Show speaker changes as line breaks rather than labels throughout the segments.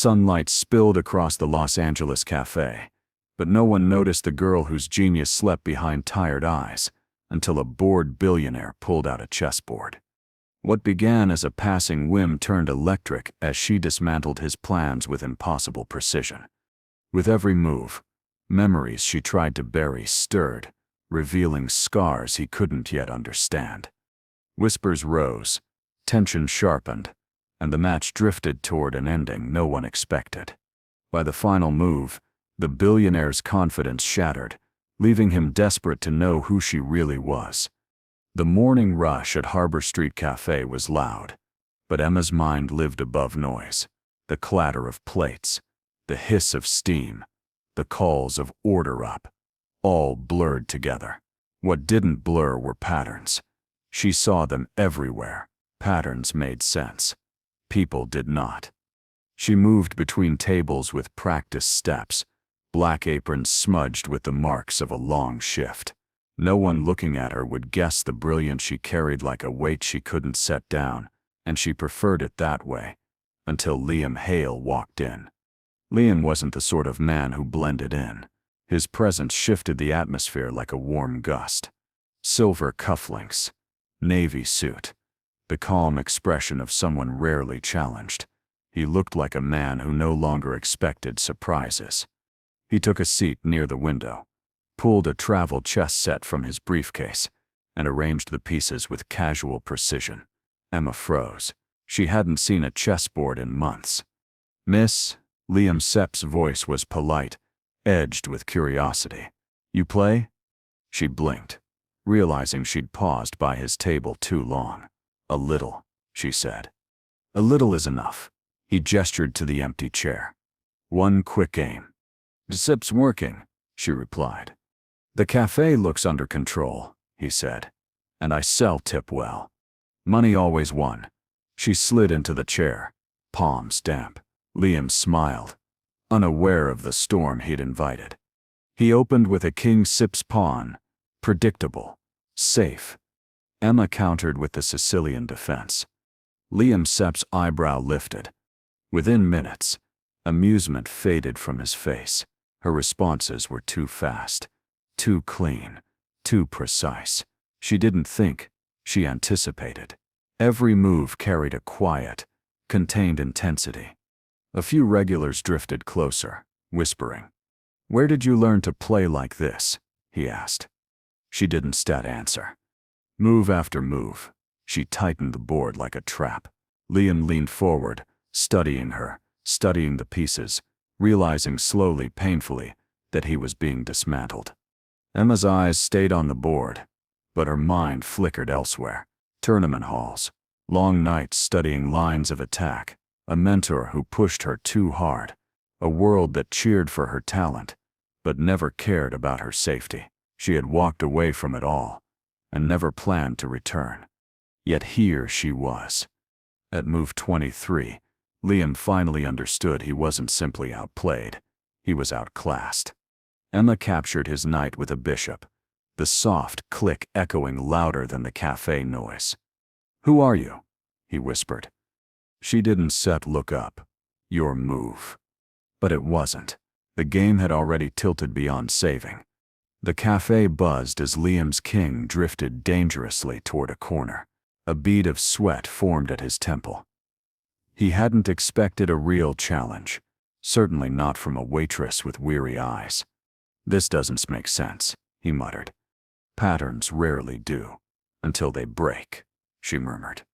Sunlight spilled across the Los Angeles café, but no one noticed the girl whose genius slept behind tired eyes until a bored billionaire pulled out a chessboard. What began as a passing whim turned electric as she dismantled his plans with impossible precision. With every move, memories she tried to bury stirred, revealing scars he couldn't yet understand. Whispers rose, tension sharpened, and the match drifted toward an ending no one expected. By the final move, the billionaire's confidence shattered, leaving him desperate to know who she really was. The morning rush at Harbor Street Cafe was loud, but Emma's mind lived above noise. The clatter of plates, the hiss of steam, the calls of "order up," all blurred together. What didn't blur were patterns. She saw them everywhere. Patterns made sense. People did not. She moved between tables with practiced steps, black aprons smudged with the marks of a long shift. No one looking at her would guess the brilliance she carried like a weight she couldn't set down, and she preferred it that way, until Liam Hale walked in. Liam wasn't the sort of man who blended in. His presence shifted the atmosphere like a warm gust. Silver cufflinks, navy suit, the calm expression of someone rarely challenged. He looked like a man who no longer expected surprises. He took a seat near the window, pulled a travel chess set from his briefcase, and arranged the pieces with casual precision. Emma froze. She hadn't seen a chessboard in months. "Miss," Liam Sepp's voice was polite, edged with curiosity. "You play?" She blinked, realizing she'd paused by his table too long. "A little," she said. "A little is enough." He gestured to the empty chair. "One quick game." "Sepp's working," she replied. "The cafe looks under control," he said, "and I sell tip well. Money always won." She slid into the chair, palms damp. Liam smiled, unaware of the storm he'd invited. He opened with a king sips pawn, predictable, safe. Emma countered with the Sicilian defense. Liam Sepp's eyebrow lifted. Within minutes, amusement faded from his face. Her responses were too fast, too clean, too precise. She didn't think, she anticipated. Every move carried a quiet, contained intensity. A few regulars drifted closer, whispering. "Where did you learn to play like this?" he asked. She didn't stat answer. Move after move, she tightened the board like a trap. Liam leaned forward, studying her, studying the pieces, realizing slowly, painfully, that he was being dismantled. Emma's eyes stayed on the board, but her mind flickered elsewhere. Tournament halls, long nights studying lines of attack, a mentor who pushed her too hard, a world that cheered for her talent, but never cared about her safety. She had walked away from it all, and never planned to return. Yet here she was. At move 23, Liam finally understood he wasn't simply outplayed, he was outclassed. Emma captured his knight with a bishop, the soft click echoing louder than the cafe noise. "Who are you?" he whispered. She didn't look up. "Your move." But it wasn't. The game had already tilted beyond saving. The cafe buzzed as Liam's king drifted dangerously toward a corner. A bead of sweat formed at his temple. He hadn't expected a real challenge, certainly not from a waitress with weary eyes. "This doesn't make sense," he muttered. "Patterns rarely do, until they break," she murmured.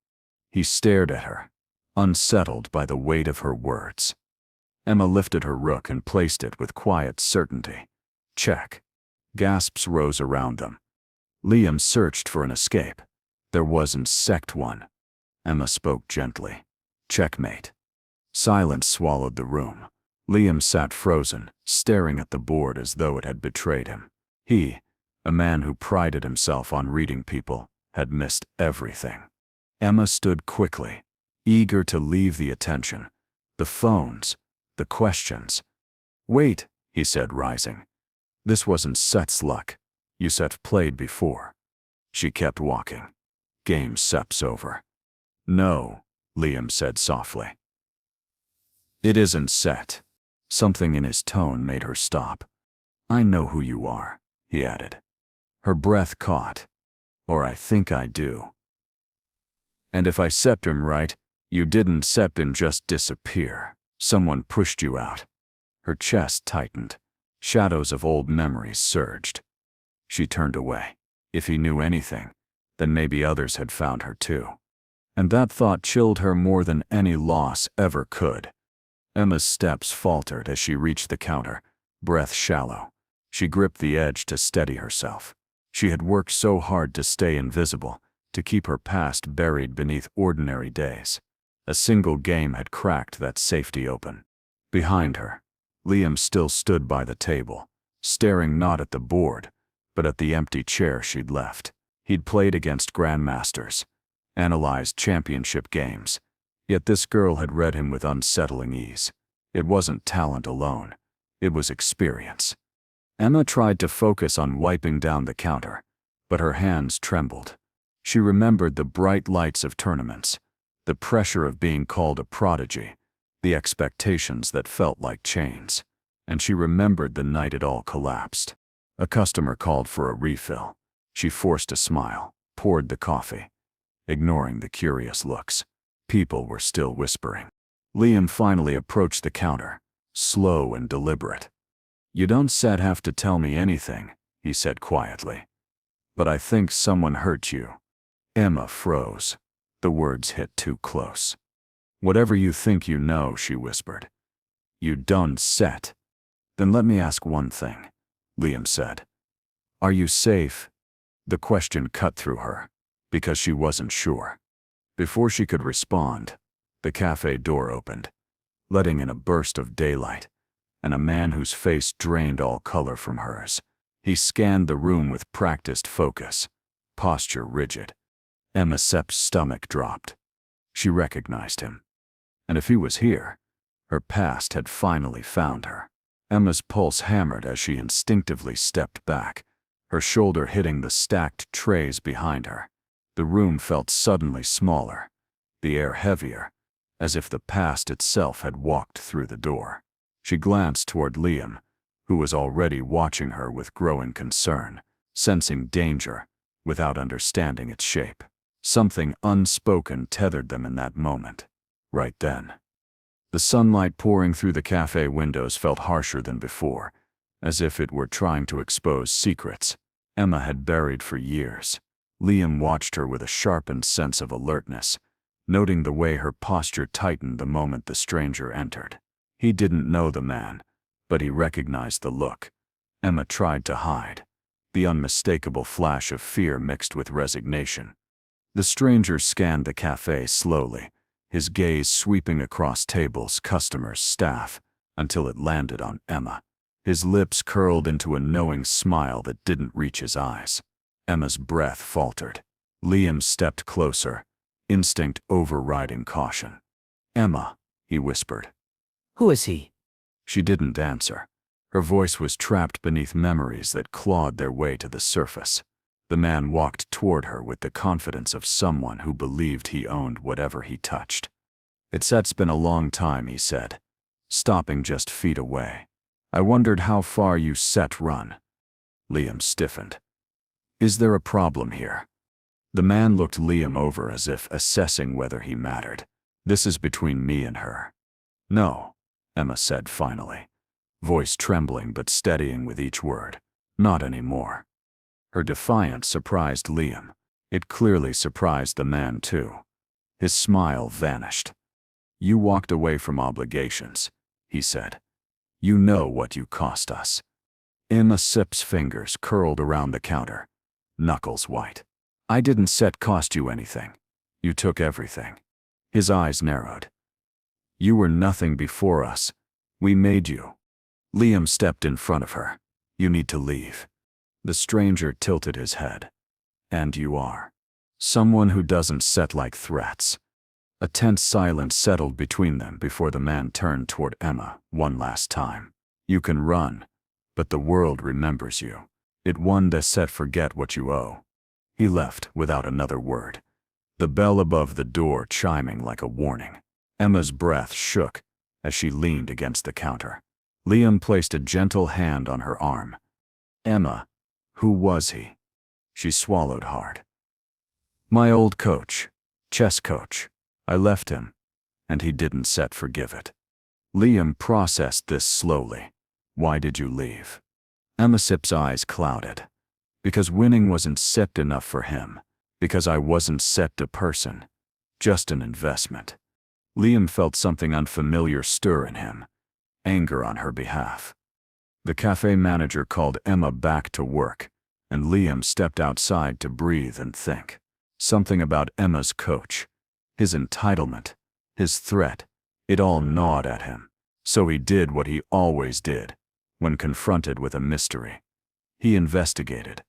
He stared at her, unsettled by the weight of her words. Emma lifted her rook and placed it with quiet certainty. Check. Gasps rose around them. Liam searched for an escape. There wasn't one. Emma spoke gently. "Checkmate." Silence swallowed the room. Liam sat frozen, staring at the board as though it had betrayed him. He, a man who prided himself on reading people, had missed everything. Emma stood quickly, eager to leave the attention, the phones, the questions. "Wait," he said, rising. "This wasn't Set's luck. You Set played before." She kept walking. "Game Sep's over." "No," Liam said softly. It isn't set. Something in his tone made her stop. I know who you are, he added. Her breath caught. Or I think I do. And if I sept him right, you didn't sept him just disappear. Someone pushed you out. Her chest tightened. Shadows of old memories surged. She turned away. If he knew anything, then maybe others had found her too. And that thought chilled her more than any loss ever could. Emma's steps faltered as she reached the counter, breath shallow. She gripped the edge to steady herself. She had worked so hard to stay invisible, to keep her past buried beneath ordinary days. A single game had cracked that safety open. Behind her, Liam still stood by the table, staring not at the board, but at the empty chair she'd left. He'd played against grandmasters, analyzed championship games, yet this girl had read him with unsettling ease. It wasn't talent alone, it was experience. Emma tried to focus on wiping down the counter, but her hands trembled. She remembered the bright lights of tournaments, the pressure of being called a prodigy, the expectations that felt like chains, and she remembered the night it all collapsed. A customer called for a refill. She forced a smile, poured the coffee, ignoring the curious looks. People were still whispering. Liam finally approached the counter, slow and deliberate. You don't have to tell me anything, he said quietly. But I think someone hurt you. Emma froze. The words hit too close. Whatever you think you know, she whispered. You don't set. Then let me ask one thing, Liam said. Are you safe? The question cut through her, because she wasn't sure. Before she could respond, the cafe door opened, letting in a burst of daylight, and a man whose face drained all color from hers. He scanned the room with practiced focus, posture rigid. Emma Sepp's stomach dropped. She recognized him. And if he was here, her past had finally found her. Emma's pulse hammered as she instinctively stepped back, her shoulder hitting the stacked trays behind her. The room felt suddenly smaller, the air heavier, as if the past itself had walked through the door. She glanced toward Liam, who was already watching her with growing concern, sensing danger without understanding its shape. Something unspoken tethered them in that moment. Right then. The sunlight pouring through the cafe windows felt harsher than before, as if it were trying to expose secrets Emma had buried for years. Liam watched her with a sharpened sense of alertness, noting the way her posture tightened the moment the stranger entered. He didn't know the man, but he recognized the look Emma tried to hide, the unmistakable flash of fear mixed with resignation. The stranger scanned the cafe slowly, his gaze sweeping across tables, customers, staff, until it landed on Emma. His lips curled into a knowing smile that didn't reach his eyes. Emma's breath faltered. Liam stepped closer, instinct overriding caution. Emma, he whispered.
Who is he?
She didn't answer. Her voice was trapped beneath memories that clawed their way to the surface. The man walked toward her with the confidence of someone who believed he owned whatever he touched. It's been a long time, he said, stopping just feet away. I wondered how far you run. Liam stiffened. Is there a problem here? The man looked Liam over as if assessing whether he mattered. This is between me and her. No, Emma said finally, voice trembling but steadying with each word. Not anymore. Her defiance surprised Liam. It clearly surprised the man too. His smile vanished. You walked away from obligations, he said. You know what you cost us. Emma Sepp's fingers curled around the counter, knuckles white. I didn't cost you anything. You took everything. His eyes narrowed. You were nothing before us. We made you. Liam stepped in front of her. You need to leave. The stranger tilted his head. And you are. Someone who doesn't set like threats. A tense silence settled between them before the man turned toward Emma one last time. You can run, but the world remembers you. It one that forget what you owe. He left without another word, the bell above the door chiming like a warning. Emma's breath shook as she leaned against the counter. Liam placed a gentle hand on her arm. Emma, who was he? She swallowed hard. My old coach, chess coach. I left him, and he didn't forgive it. Liam processed this slowly. Why did you leave? Emma Sip's eyes clouded. Because winning wasn't set enough for him. Because I wasn't set a person. Just an investment. Liam felt something unfamiliar stir in him. Anger on her behalf. The cafe manager called Emma back to work, and Liam stepped outside to breathe and think. Something about Emma's coach, his entitlement, his threat, it all gnawed at him. So he did what he always did when confronted with a mystery. He investigated.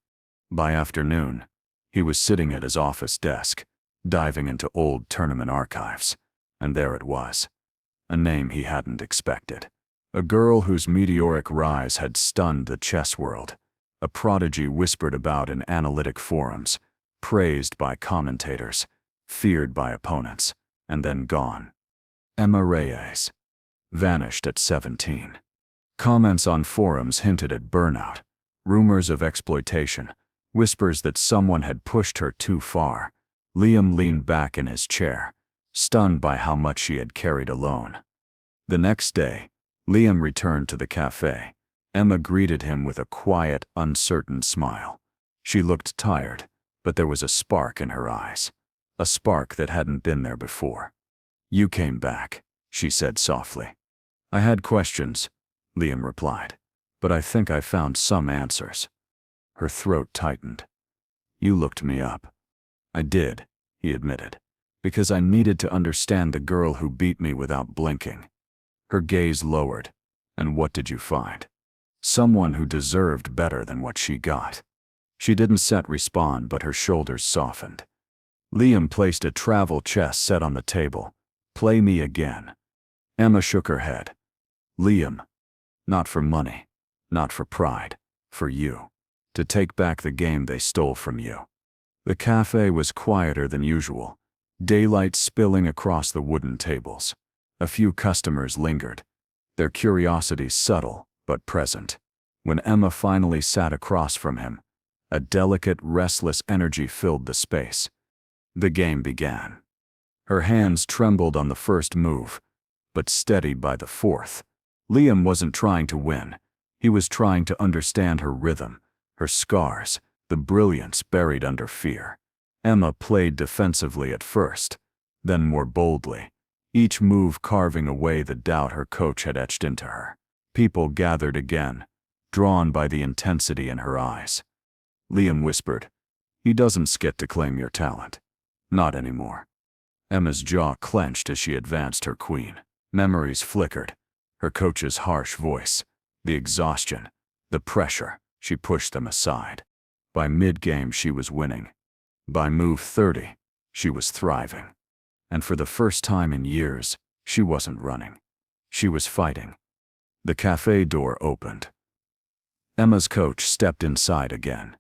By afternoon, he was sitting at his office desk, diving into old tournament archives, and there it was. A name he hadn't expected. A girl whose meteoric rise had stunned the chess world. A prodigy whispered about in analytic forums, praised by commentators, feared by opponents, and then gone. Emma Reyes. Vanished at 17. Comments on forums hinted at burnout, rumors of exploitation, whispers that someone had pushed her too far. Liam leaned back in his chair, stunned by how much she had carried alone. The next day, Liam returned to the cafe. Emma greeted him with a quiet, uncertain smile. She looked tired, but there was a spark in her eyes. A spark that hadn't been there before. You came back, she said softly. I had questions, Liam replied, but I think I found some answers. Her throat tightened. You looked me up. I did, he admitted, because I needed to understand the girl who beat me without blinking. Her gaze lowered. And what did you find? Someone who deserved better than what she got. She didn't respond, but her shoulders softened. Liam placed a travel chess set on the table. Play me again. Emma shook her head. Liam. Not for money. Not for pride. For you. To take back the game they stole from you. The cafe was quieter than usual. Daylight spilling across the wooden tables. A few customers lingered. Their curiosity subtle, but present. When Emma finally sat across from him, a delicate, restless energy filled the space. The game began. Her hands trembled on the first move, but steadied by the fourth. Liam wasn't trying to win. He was trying to understand her rhythm, her scars, the brilliance buried under fear. Emma played defensively at first, then more boldly, each move carving away the doubt her coach had etched into her. People gathered again, drawn by the intensity in her eyes. Liam whispered, he doesn't get to claim your talent. Not anymore. Emma's jaw clenched as she advanced her queen. Memories flickered. Her coach's harsh voice, the exhaustion, the pressure, she pushed them aside. By mid-game she was winning. By move 30, she was thriving. And for the first time in years, she wasn't running. She was fighting. The cafe door opened. Emma's coach stepped inside again.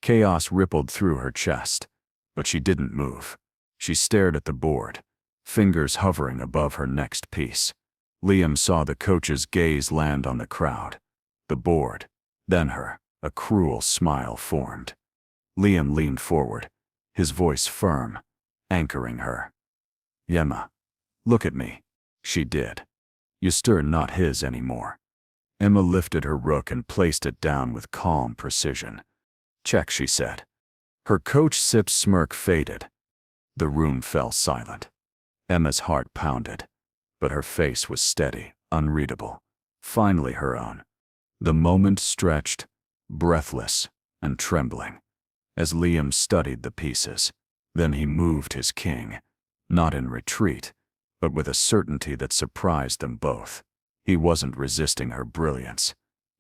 Chaos rippled through her chest, but she didn't move. She stared at the board, fingers hovering above her next piece. Liam saw the coach's gaze land on the crowd, the board, then her. A cruel smile formed. Liam leaned forward, his voice firm, anchoring her. Emma, look at me. She did. You stir not his anymore. Emma lifted her rook and placed it down with calm precision. Check, she said. Her coach Sip's smirk faded. The room fell silent. Emma's heart pounded, but her face was steady, unreadable, finally her own. The moment stretched, breathless and trembling, as Liam studied the pieces. Then he moved his king, not in retreat, but with a certainty that surprised them both. He wasn't resisting her brilliance.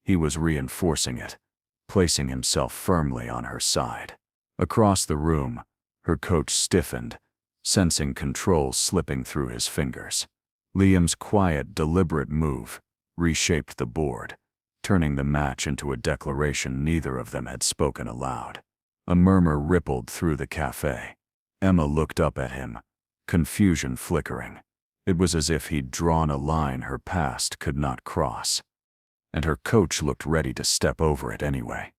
He was reinforcing it, placing himself firmly on her side. Across the room, her coach stiffened, sensing control slipping through his fingers. Liam's quiet, deliberate move reshaped the board, turning the match into a declaration neither of them had spoken aloud. A murmur rippled through the cafe. Emma looked up at him, confusion flickering. It was as if he'd drawn a line her past could not cross. And her coach looked ready to step over it anyway.